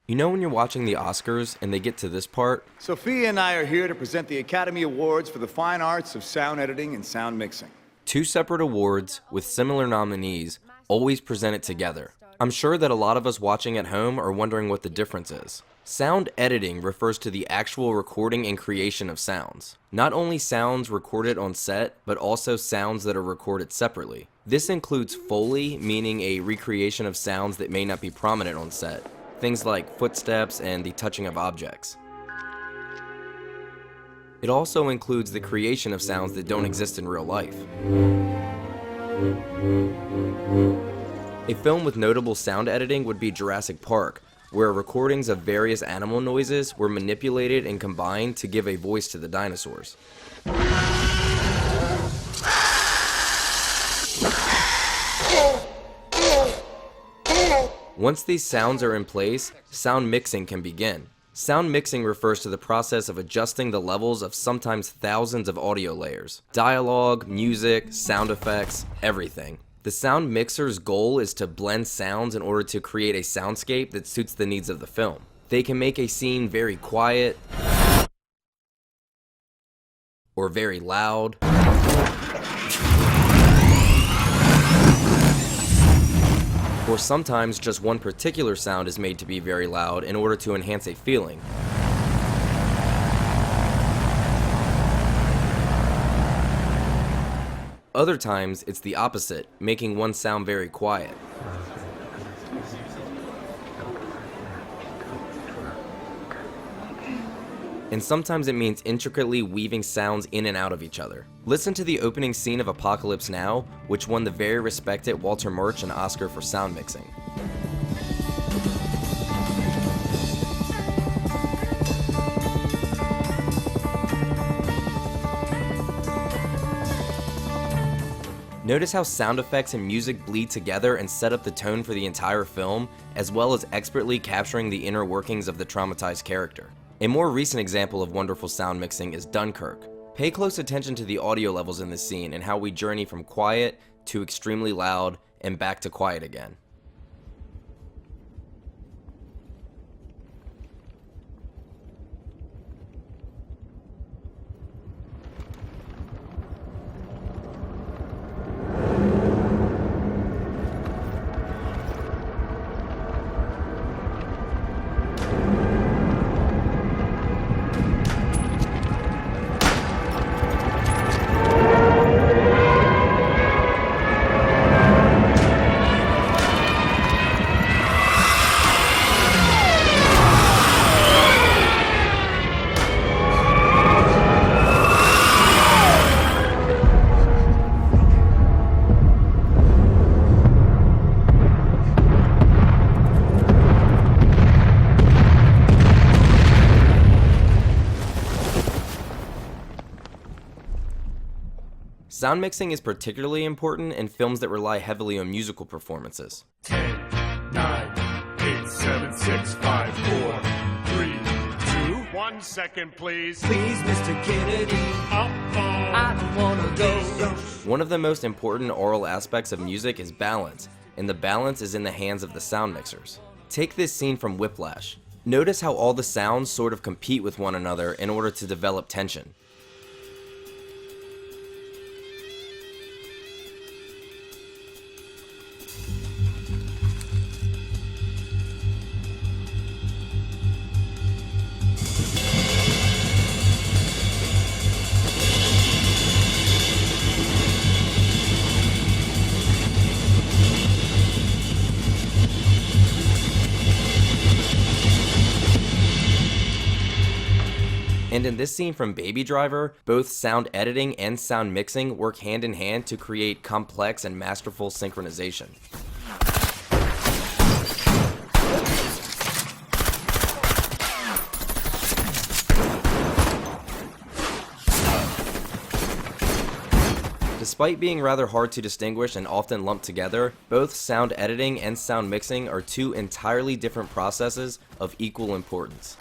You know when you're watching the Oscars and they get to this part? Sophia and I are here to present the Academy Awards for the fine arts of sound editing and sound mixing. Two separate awards with similar nominees, always presented together. I'm sure that a lot of us watching at home are wondering what the difference is. Sound editing refers to the actual recording and creation of sounds. Not only sounds recorded on set, but also sounds that are recorded separately. This includes Foley, meaning a recreation of sounds that may not be prominent on set. Things like footsteps and the touching of objects. It also includes the creation of sounds that don't exist in real life. A film with notable sound editing would be Jurassic Park, where recordings of various animal noises were manipulated and combined to give a voice to the dinosaurs. Once these sounds are in place, sound mixing can begin. Sound mixing refers to the process of adjusting the levels of sometimes thousands of audio layers. Dialogue, music, sound effects, everything. The sound mixer's goal is to blend sounds in order to create a soundscape that suits the needs of the film. They can make a scene very quiet, or very loud, or sometimes just one particular sound is made to be very loud in order to enhance a feeling. Other times, it's the opposite, making one sound very quiet. And sometimes it means intricately weaving sounds in and out of each other. Listen to the opening scene of Apocalypse Now, which won the very respected Walter Murch an Oscar for sound mixing. Notice how sound effects and music bleed together and set up the tone for the entire film, as well as expertly capturing the inner workings of the traumatized character. A more recent example of wonderful sound mixing is Dunkirk. Pay close attention to the audio levels in this scene and how we journey from quiet to extremely loud and back to quiet again. Sound mixing is particularly important in films that rely heavily on musical performances. 10, 9, 8, 7, 6, 5, 4, 3, 2, 1 second, please. Please, Mr. Kennedy. I don't wanna go. One of the most important oral aspects of music is balance, and the balance is in the hands of the sound mixers. Take this scene from Whiplash. Notice how all the sounds sort of compete with one another in order to develop tension. And in this scene from Baby Driver, both sound editing and sound mixing work hand in hand to create complex and masterful synchronization. Despite being rather hard to distinguish and often lumped together, both sound editing and sound mixing are two entirely different processes of equal importance.